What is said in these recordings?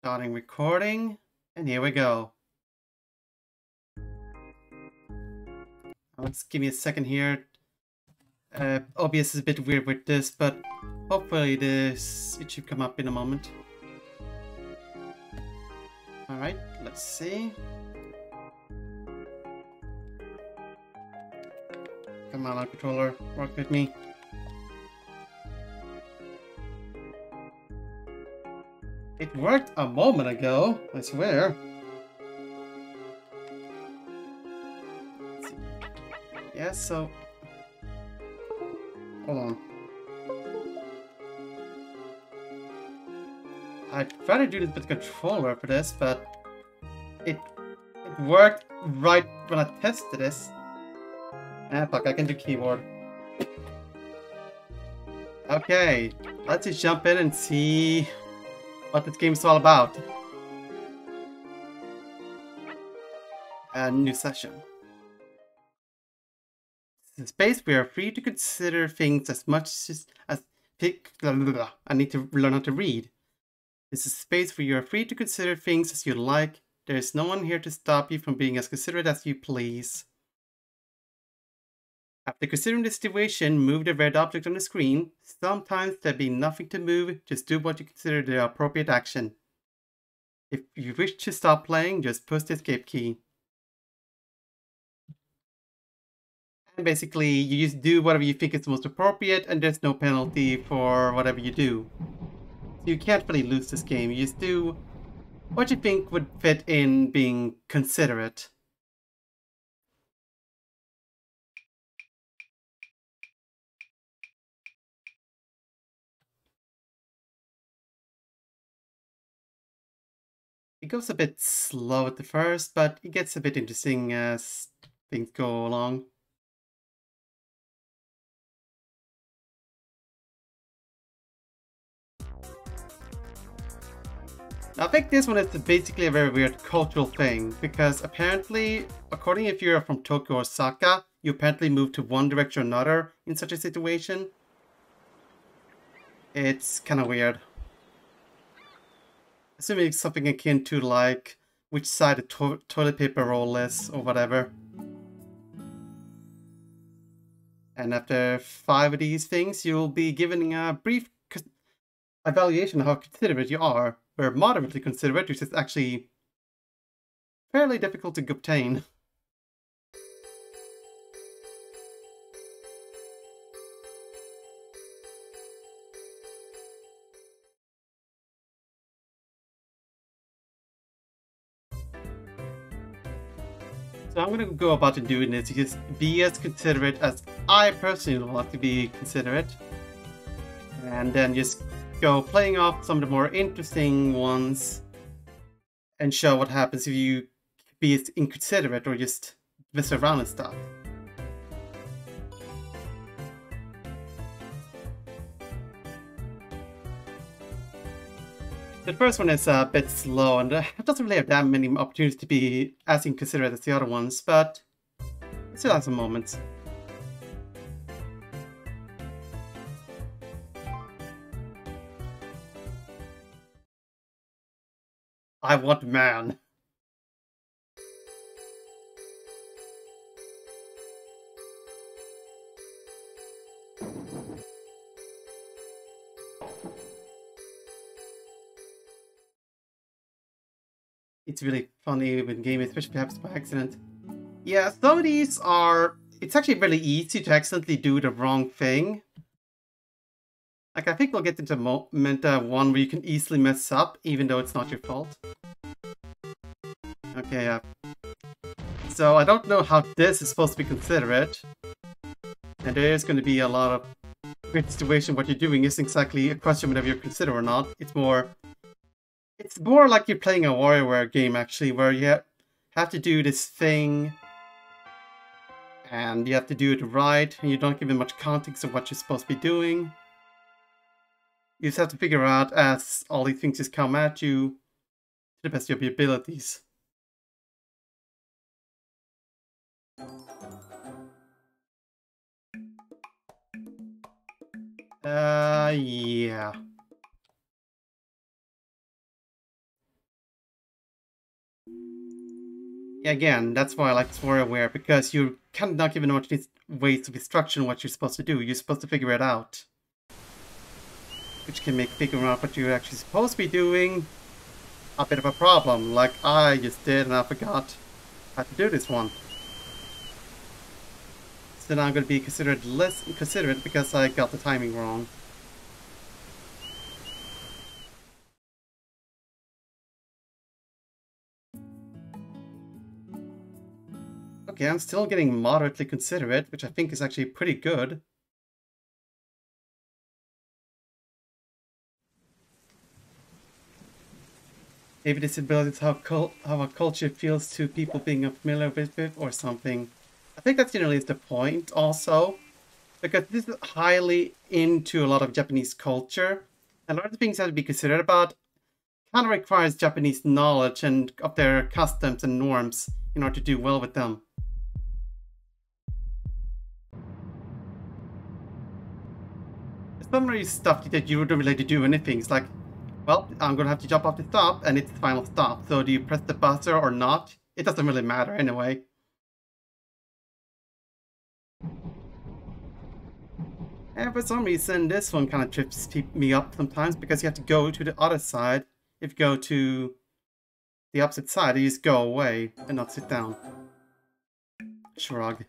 Starting recording, and here we go. Let's give me a second here. OBS is a bit weird with this, but hopefully it should come up in a moment. Alright, let's see. Come on, controller, work with me. It worked a moment ago, I swear. Yeah, so... Hold on. I'd rather do this with the controller for this, but... It worked right when I tested this. Ah, fuck, I can do keyboard. Okay, let's just jump in and see what this game is all about. A new session. This is a space we are free to consider things as much as I need to learn how to read. This is a space where you are free to consider things as you like. There is no one here to stop you from being as considerate as you please. After considering the situation, move the red object on the screen. Sometimes there'll be nothing to move, just do what you consider the appropriate action. If you wish to stop playing, just push the escape key. And basically, you just do whatever you think is most appropriate, and there's no penalty for whatever you do. So you can't really lose this game, you just do what you think would fit in being considerate. It goes a bit slow at the first, but it gets a bit interesting as things go along. I think this one is basically a very weird cultural thing, because apparently, according if you're from Tokyo or Osaka, you apparently move to one direction or another in such a situation. It's kind of weird. Assuming it's something akin to like which side the toilet paper roll is or whatever. And after 5 of these things, you'll be given a brief evaluation of how considerate you are. Where moderately considerate, which is actually fairly difficult to obtain. So I'm going to go about doing this, just be as considerate as I personally would like to be considerate. And then just go playing off some of the more interesting ones and show what happens if you be inconsiderate or just mess around and stuff. The first one is a bit slow and it doesn't really have that many opportunities to be as inconsiderate as the other ones, but it still has some moments. I want man. It's really funny when game, especially if it happens by accident. Yeah, some of these are... It's actually really easy to accidentally do the wrong thing. Like, I think we'll get into moment one where you can easily mess up, even though it's not your fault. Okay, so I don't know how this is supposed to be considerate. And there is going to be a lot of weird situation. What you're doing isn't exactly a question whether you're considerate or not. It's more like you're playing a WarioWare game, actually, where you have to do this thing. And you have to do it right, and you don't give it much context of what you're supposed to be doing. You just have to figure out as all these things just come at you to the best of your abilities. Yeah. Again, that's why I like SwearAware, because you're kind of not given much ways of instruction what you're supposed to do. You're supposed to figure it out. Which can make figuring out what you're actually supposed to be doing a bit of a problem, like I just did and I forgot how to do this one. So now I'm going to be considered less inconsiderate because I got the timing wrong. Okay, I'm still getting moderately considerate, which I think is actually pretty good. Maybe this ability is how a culture feels to people being unfamiliar with it or something. I think that's generally the point also, because this is highly into a lot of Japanese culture, and a lot of things that to be considered about kind of requires Japanese knowledge and of their customs and norms in order to do well with them. Some really stuff that you don't really do anything. It's like, well, I'm gonna have to jump off the stop, and it's the final stop. So do you press the buzzer or not? It doesn't really matter anyway. And for some reason, this one kind of trips me up sometimes because you have to go to the other side. If you go to the opposite side, you just go away and not sit down. Shrug.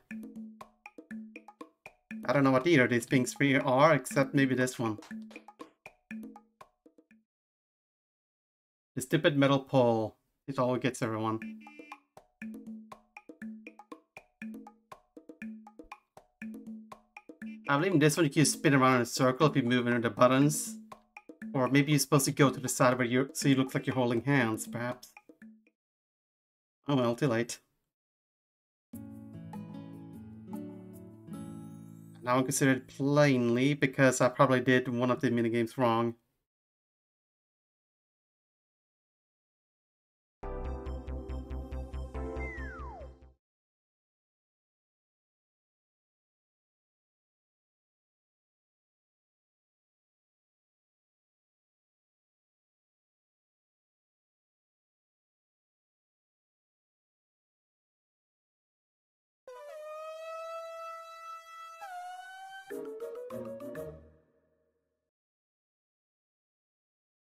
I don't know what either of these things three are, except maybe this one. The stupid metal pole. It all gets everyone. I believe in this one you can spin around in a circle if you move into the buttons. Or maybe you're supposed to go to the side where so you look like you're holding hands, perhaps. Oh well, too late. Now I'm considered plainly because I probably did one of the minigames wrong.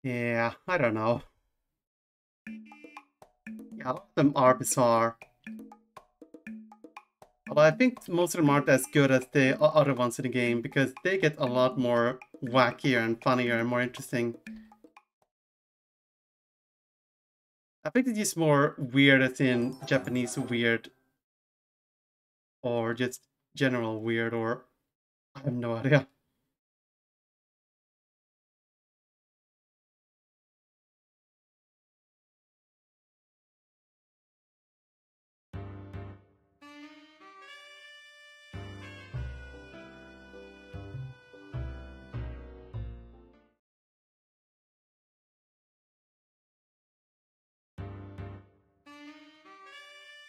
Yeah, I don't know. Yeah, a lot of them are bizarre. Although I think most of them aren't as good as the other ones in the game because they get a lot more wackier and funnier and more interesting. I think it's just more weird as in Japanese weird or just general weird, or I have no idea.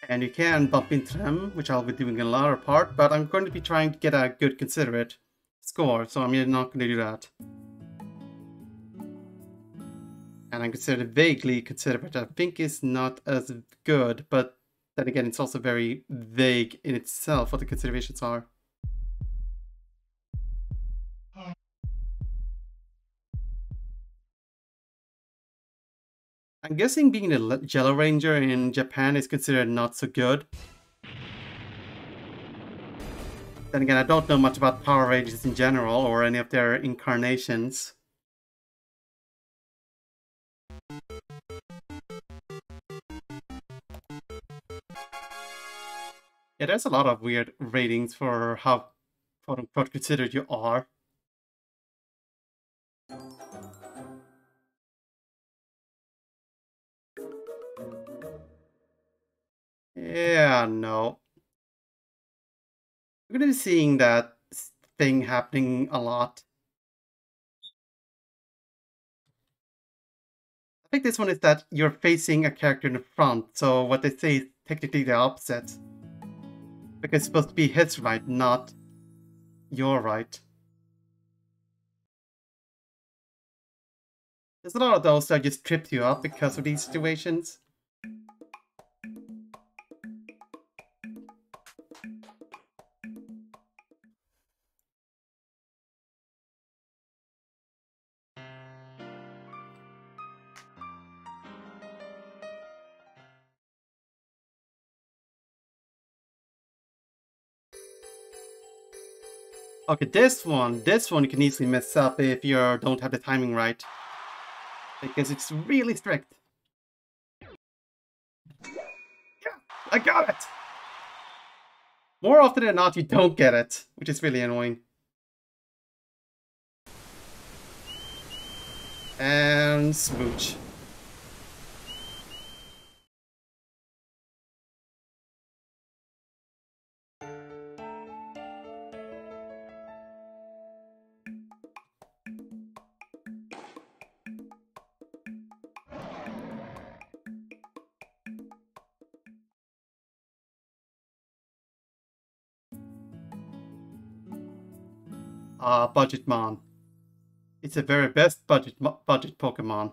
And you can bump into them, which I'll be doing in a later part, but I'm going to be trying to get a good considerate score, so I'm not going to do that. And I'm considered vaguely considerate, I think is not as good, but then again, it's also very vague in itself what the considerations are. I'm guessing being a Jello Ranger in Japan is considered not so good. Then again, I don't know much about Power Rangers in general or any of their incarnations. Yeah, there's a lot of weird ratings for how quote-unquote considered you are. Yeah, no. We're gonna be seeing that thing happening a lot. I think this one is that you're facing a character in the front, so what they say is technically the opposite. Because it's supposed to be his right, not your right. There's a lot of those that just trip you up because of these situations. Okay, this one you can easily mess up if you don't have the timing right. Because it's really strict. Yeah, I got it! More often than not, you don't get it, which is really annoying. And smooch. Budgetmon. It's the very best budget Pokemon.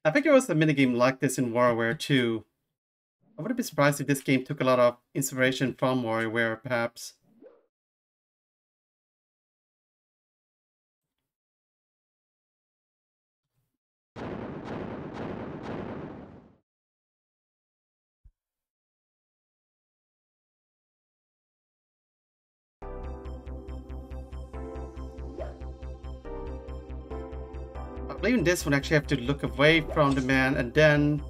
I think there was a minigame like this in WarioWare too. I wouldn't be surprised if this game took a lot of inspiration from WarioWare, perhaps. I believe in this one, actually have to look away from the man and then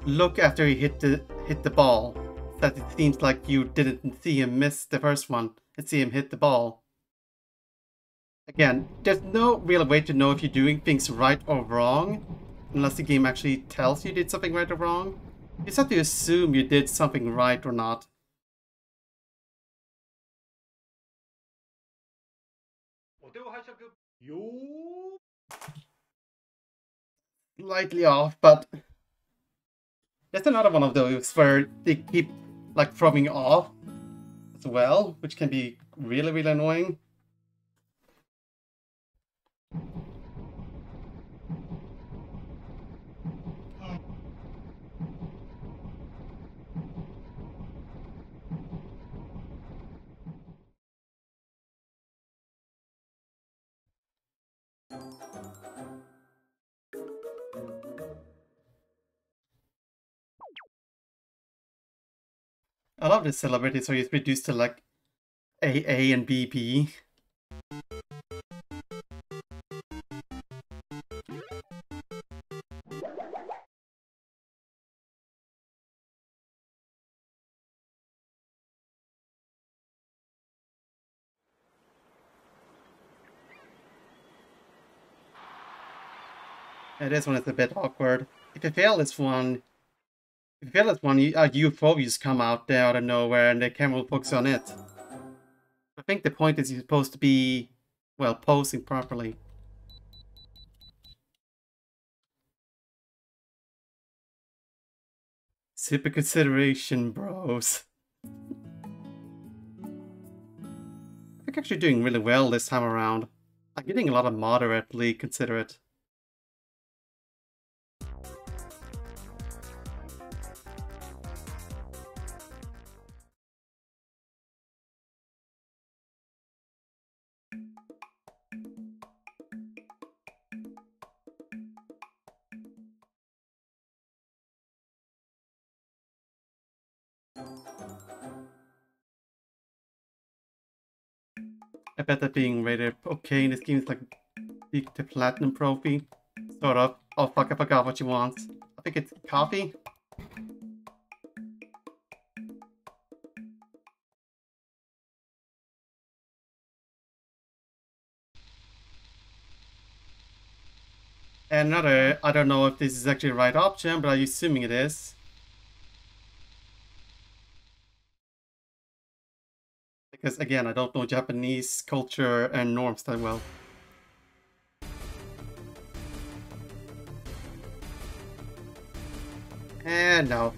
look after he hit the ball. That it seems like you didn't see him miss the first one and see him hit the ball. Again, there's no real way to know if you're doing things right or wrong, unless the game actually tells you did something right or wrong. You just have to assume you did something right or not. Slightly off, but there's another one of those where they keep like throwing off as well, which can be really, really annoying. I love the celebrities where it's reduced to like AA and BB. Yeah, this one is a bit awkward. If you fail this one, a UFO just come out there out of nowhere and the camera will focus on it. I think the point is you're supposed to be, well, posing properly. Super consideration, bros. I think I'm actually doing really well this time around. I'm getting a lot of moderately considerate. I bet that being rated okay in this game is like the platinum trophy. Sort of. Oh fuck, I forgot what you want. I think it's coffee? And another, I don't know if this is actually the right option, but I'm assuming it is. Because again, I don't know Japanese culture and norms that well. And no.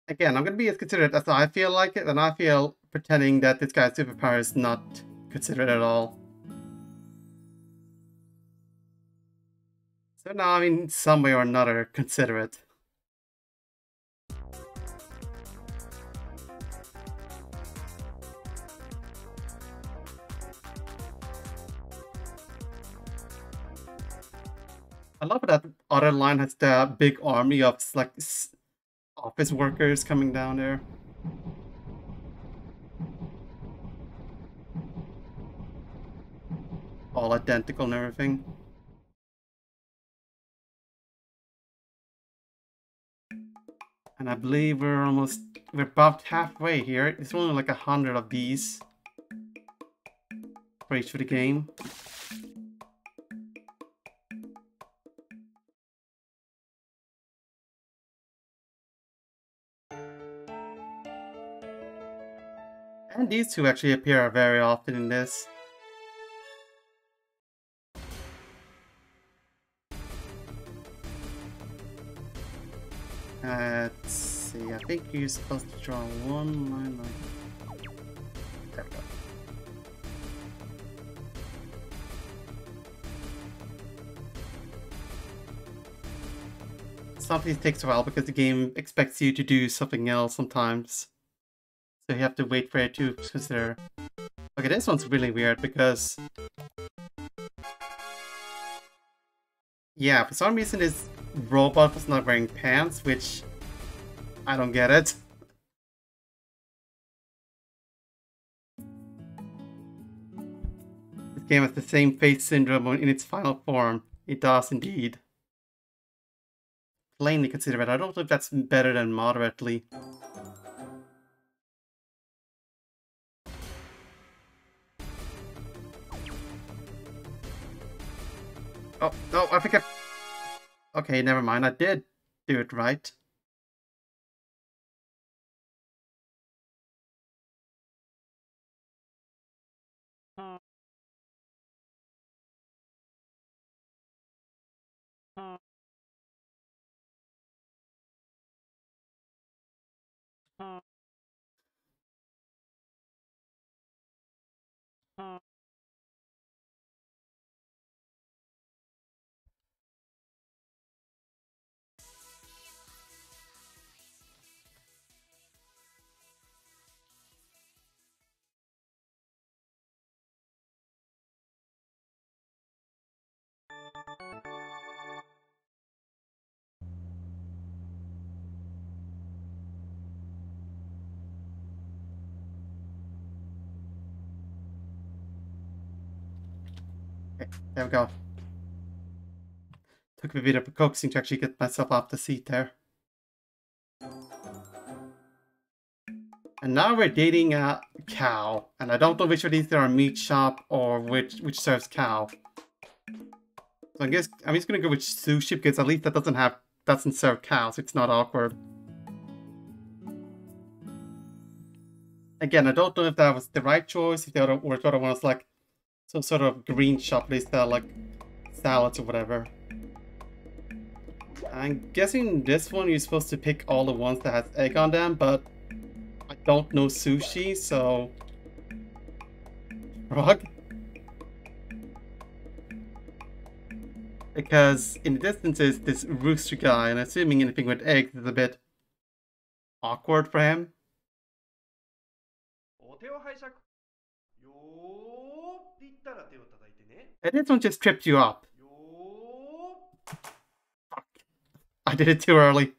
Again, I'm gonna be as considerate as I feel like it, and I feel pretending that this guy's superpower is not considerate at all. So now I'm in some way or another considerate. I love that other line has the big army of like office workers coming down there. All identical and everything. And I believe we're about halfway here. There's only like 100 of these for each of the game. And these two actually appear very often in this. Let's see, I think you're supposed to draw one line like... There we go. Something takes a while because the game expects you to do something else sometimes. So you have to wait for it to consider. Okay, this one's really weird because... Yeah, for some reason this robot was not wearing pants, which... I don't get it. This game has the same face syndrome in its final form. It does indeed. Plainly considerate. I don't know if that's better than moderately. Oh, no, I think I... Okay, never mind. I did do it right. Okay, there we go. Took a bit of coaxing to actually get myself off the seat there. And now we're dating a cow. And I don't know which of these are a meat shop or which serves cow. So I guess I'm just gonna go with sushi because at least that doesn't serve cows. It's not awkward. Again, I don't know if that was the right choice, if the other one was like some sort of green shop they sell like salads or whatever. I'm guessing this one you're supposed to pick all the ones that has egg on them, but I don't know sushi, so... Frog? Because in the distance is this rooster guy, and assuming anything with eggs is a bit awkward for him. And this one just tripped you up. Fuck. I did it too early.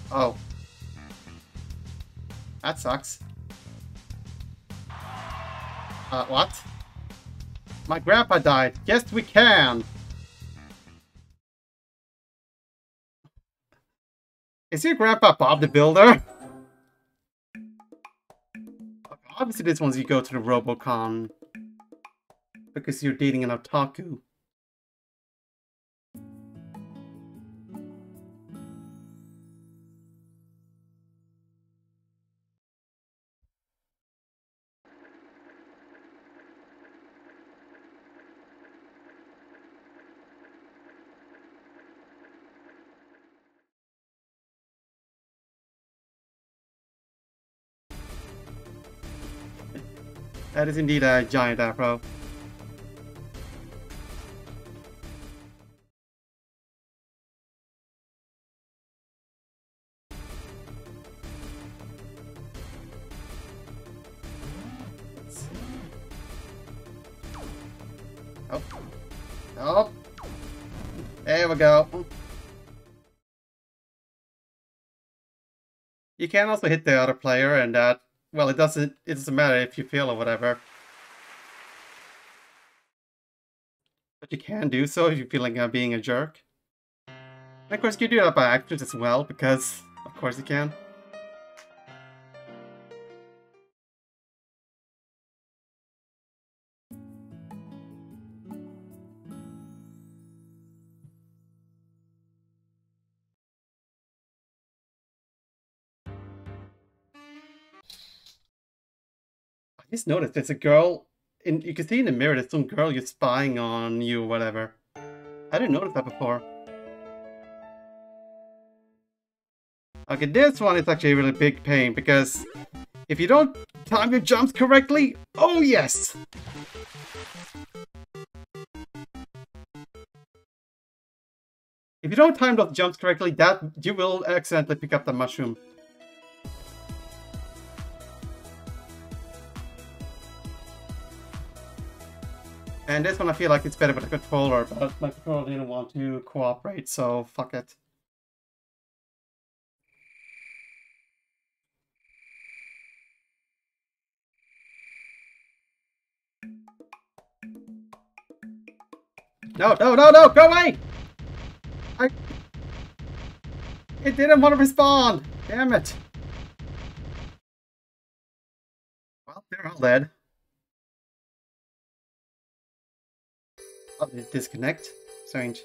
Oh. That sucks. What? My grandpa died. Yes, we can! Is your grandpa Bob the Builder? Obviously this one's you go to the Robocon. Because you're dating an otaku. That is indeed a giant afro. Oh. Oh. There we go. You can also hit the other player and that, well, it doesn't matter if you fail or whatever. But you can do so if you're feeling being a jerk. And of course you do that by accident as well, because of course you can. I just noticed there's a girl, you can see in the mirror there's some girl you're spying on you or whatever. I didn't notice that before. Okay, this one is actually a really big pain because if you don't time your jumps correctly, oh yes! If you don't time those jumps correctly, that you will accidentally pick up the mushroom. And this one I feel like it's better with a controller, but my controller didn't want to cooperate, so fuck it. No, no, no, no, go away! It didn't want to respawn! Damn it! Well, they're all dead. Oh, did it disconnect? Strange.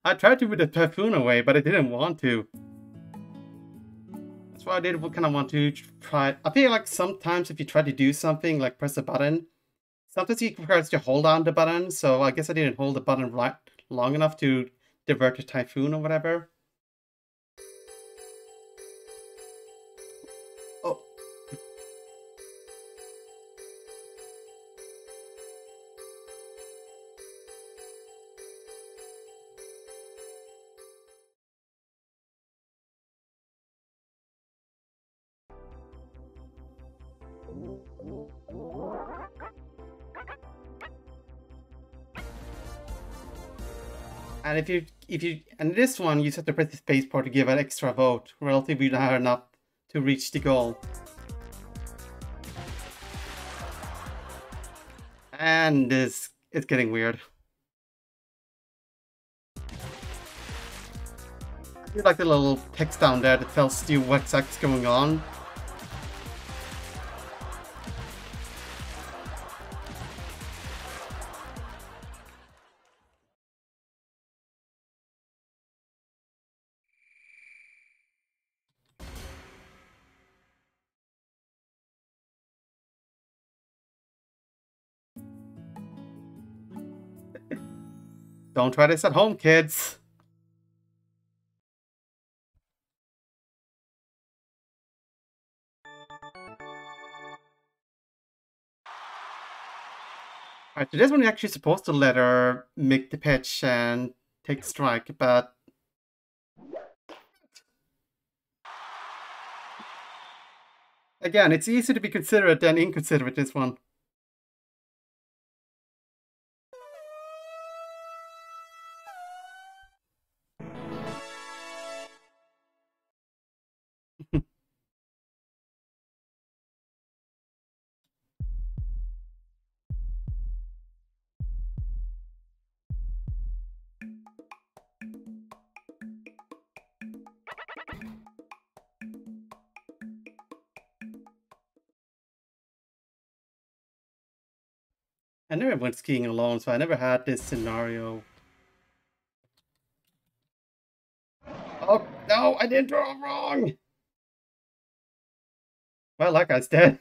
I tried to with the typhoon away, but it didn't want to. That's why I did kind of want to try. I feel like sometimes if you try to do something, like press a button, sometimes it requires to hold on the button, so I guess I didn't hold the button right long enough to divert the typhoon or whatever. Oh. And and this one, you just have to press the spacebar to give an extra vote, relatively high enough to reach the goal. And it's getting weird. I do like the little text down there that tells you what's actually going on. Don't try this at home, kids. Alright, so this one you're actually supposed to let her make the pitch and take the strike, but... Again, it's easier to be considerate than inconsiderate, this one. I never went skiing alone, so I never had this scenario. Oh, no, I did draw wrong! Well, that guy's dead.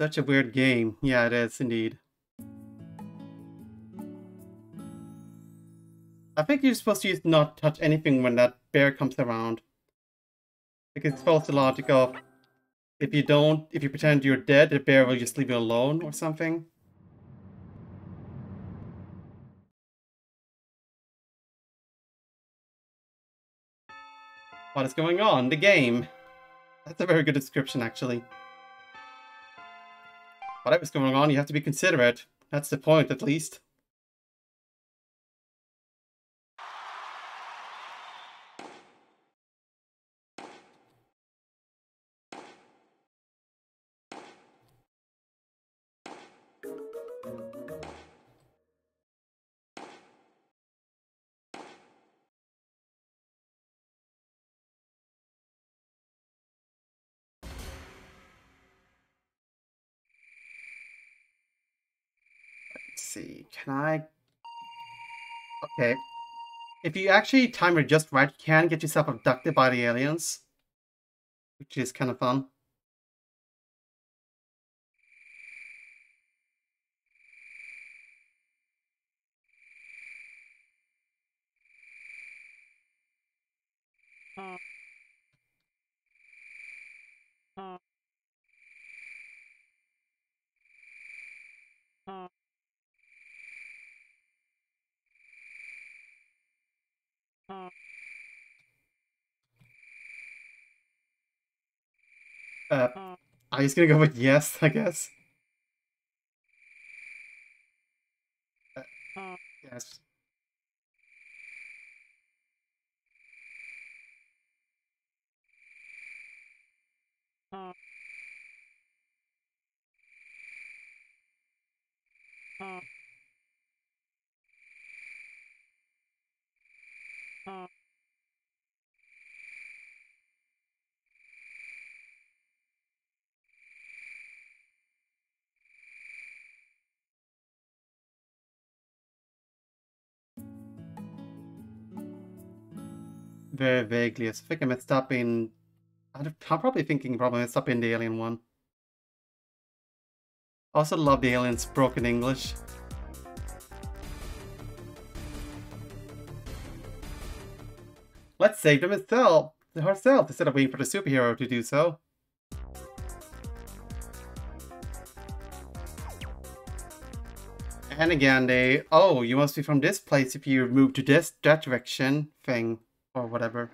Such a weird game. Yeah, it is indeed. I think you're supposed to use not touch anything when that bear comes around. Because it follows the logic of if you pretend you're dead, the bear will just leave you alone or something. What is going on? The game. That's a very good description, actually. Whatever's going on, you have to be considerate. That's the point, at least. Let's see, can I... Okay. If you actually time it just right, you can get yourself abducted by the aliens. Which is kind of fun. I'm just gonna go with yes, I guess. Yes. Very vaguely. I think I messed up in... I'm probably thinking probably messed up in the alien one. Also love the aliens' broken English. Let's save them herself instead of waiting for the superhero to do so. And again, oh, you must be from this place if you move to that direction thing, or whatever.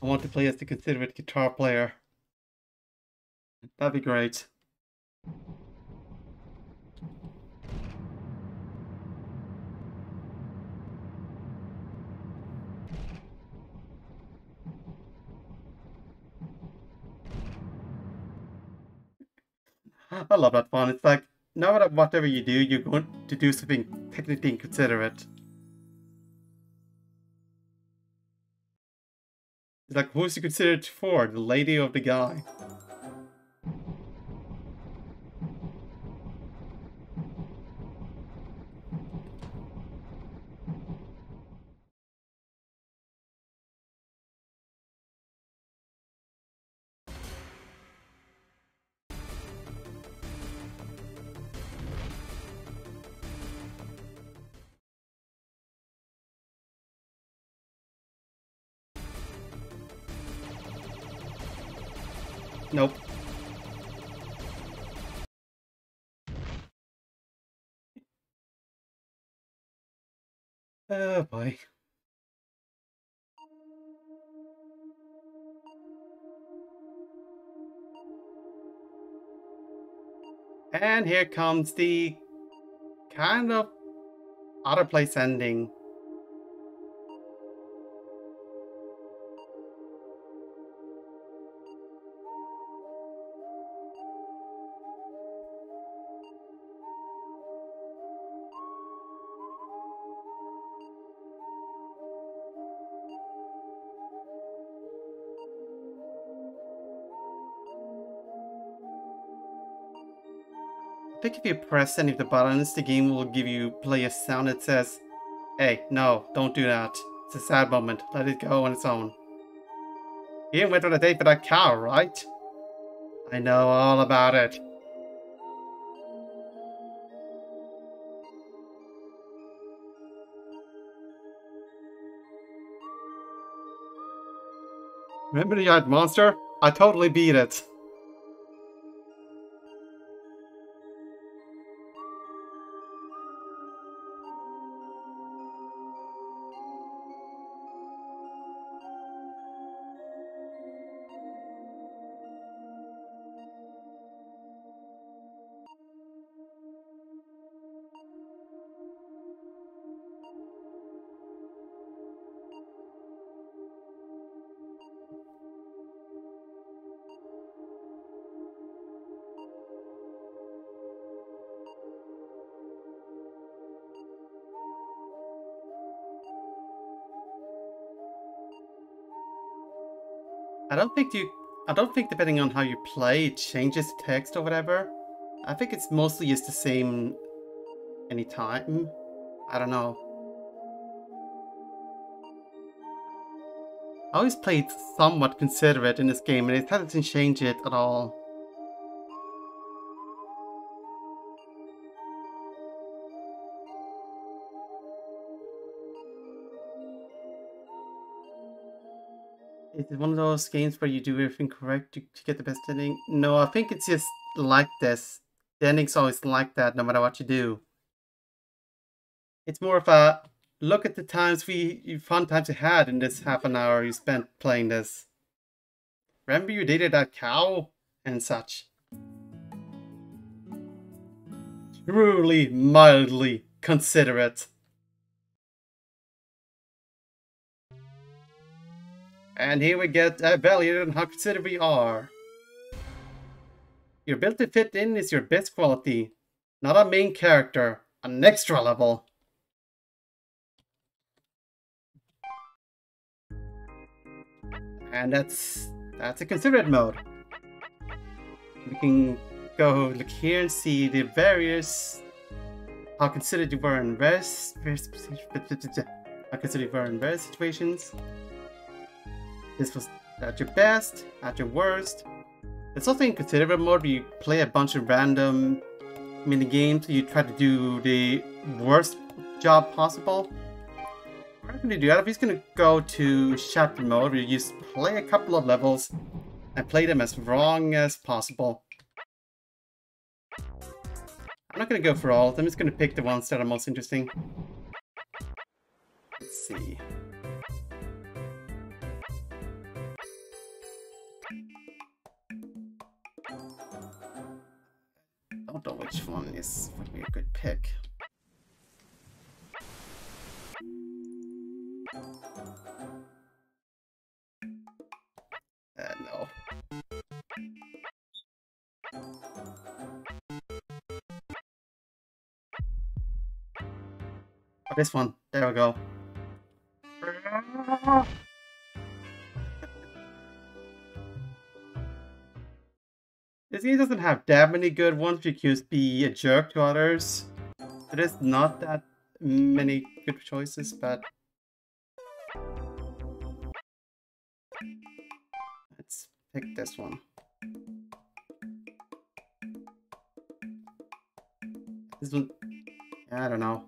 I want to play as the considerate guitar player. That'd be great. I love that one. It's like, no matter whatever you do, you're going to do something technically inconsiderate. It's like, who's you considered for? The lady or the guy? Nope. Oh boy. And here comes the kind of other place ending. think if you press any of the buttons, the game will play a sound that says, "Hey, no, don't do that. It's a sad moment. Let it go on its own." You went on a date with that cow, right? I know all about it. Remember the giant monster? I totally beat it. I don't think depending on how you play, it changes the text or whatever. I think it's mostly just the same anytime. I don't know. I always played somewhat considerate in this game, and it hasn't changed it at all. Is it one of those games where you do everything correct to get the best ending? No, I think it's just like this. The ending's always like that, no matter what you do. It's more of a look at the fun times you had in this half an hour you spent playing this. Remember you dated that cow and such. Truly, mildly considerate. And here we get evaluated on how considerate we are. Your ability to fit in is your best quality. Not a main character, an extra level. And that's a considerate mode. We can go look here and see the various how considerate you were in various situations. This was at your best, at your worst. There's also inconsiderate mode where you play a bunch of random mini games. You try to do the worst job possible. We're not going to do that. I'm just going to go to chapter mode where you just play a couple of levels and play them as wrong as possible. I'm not going to go for all of them. I'm just going to pick the ones that are most interesting. Let's see. I don't know which one would be a good pick. No. Oh, this one. There we go. This game doesn't have that many good ones. You can just be a jerk to others. There's not that many good choices, but let's pick this one. This one, I don't know.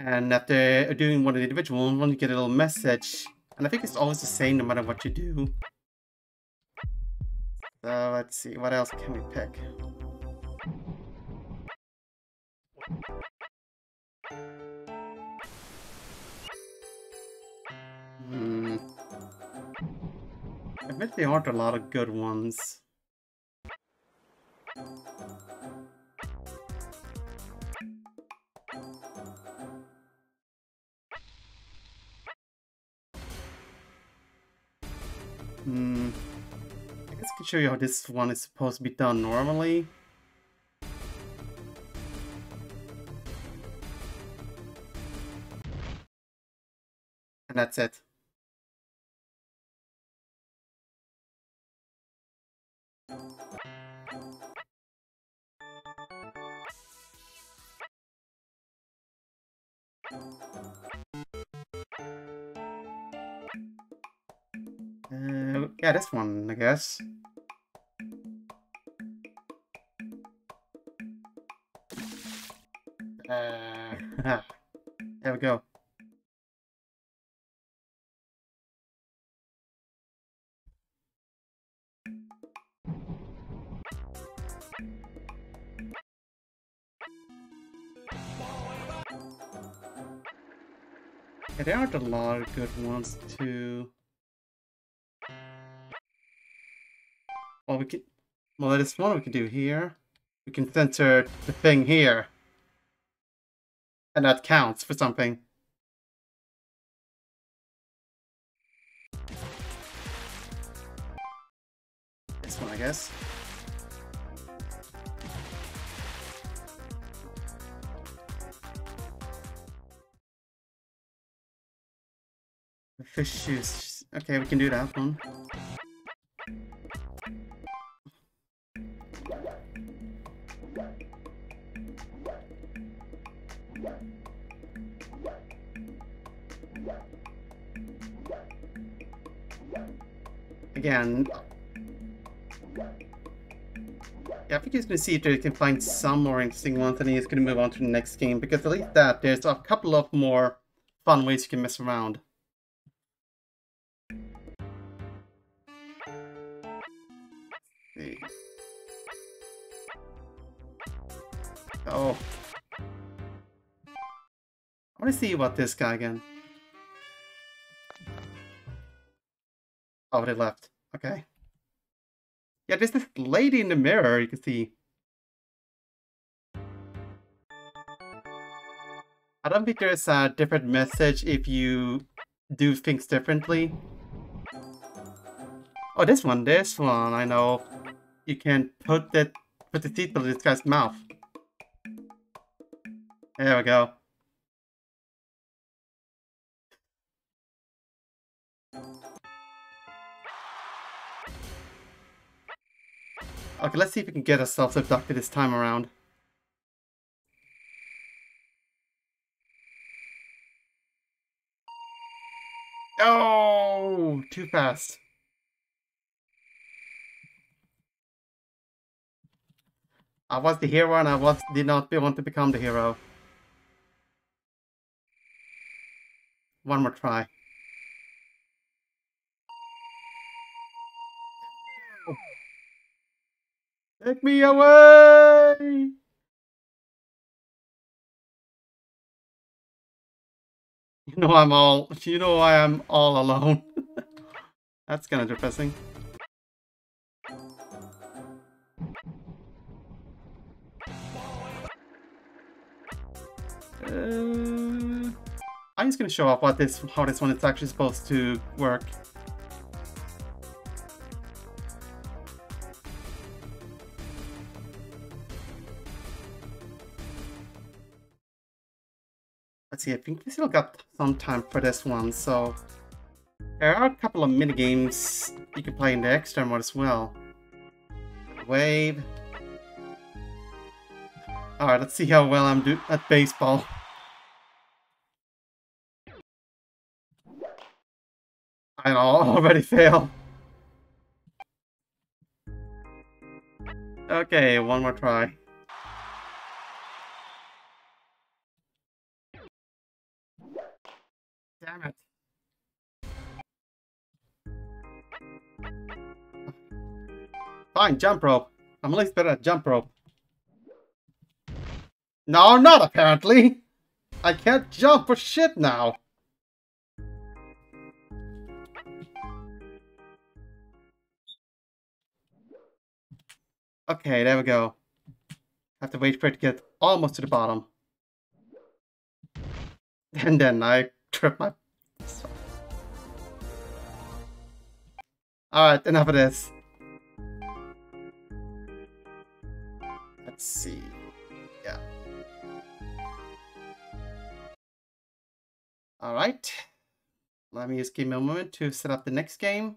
And after doing one of the individual ones, you get a little message. And I think it's always the same no matter what you do. So let's see, what else can we pick? I bet there aren't a lot of good ones. I guess I can show you how this one is supposed to be done normally. And that's it. Yeah, this one, I guess. There we go. Yeah, there aren't a lot of good ones too. Well, there's one we can do here. We can center the thing here. And that counts for something. This one, I guess. The fish juice. Okay, we can do that one. Again. Yeah, I think he's going to see if they can find some more interesting ones, and he's going to move on to the next game, because at least that, there's a couple of more fun ways you can mess around. See. Oh. I want to see about this guy again. Oh, they left. Okay. Yeah, there's this lady in the mirror you can see. I don't think there's a different message if you do things differently. Oh, this one, I know. You can put the seatbelt in this guy's mouth. There we go. Okay, let's see if we can get ourselves abducted this time around. Oh, too fast. I was the hero and I did not want to become the hero. One more try. Take me away! You know I am all alone. That's kind of depressing. I'm just gonna show off how this one is actually supposed to work. Let's see, I think we still got some time for this one, so there are a couple of minigames you can play in the extra mode as well. Wave. Alright, let's see how well I'm doing at baseball. I know, already failed. Okay, one more try. Damn it. Fine, jump rope. I'm at least better at jump rope. No, not apparently. I can't jump for shit now. Okay, there we go. Have to wait for it to get almost to the bottom. And then I trip my... Alright, enough of this. Let's see. Yeah. Alright. Let me just give me a moment to set up the next game.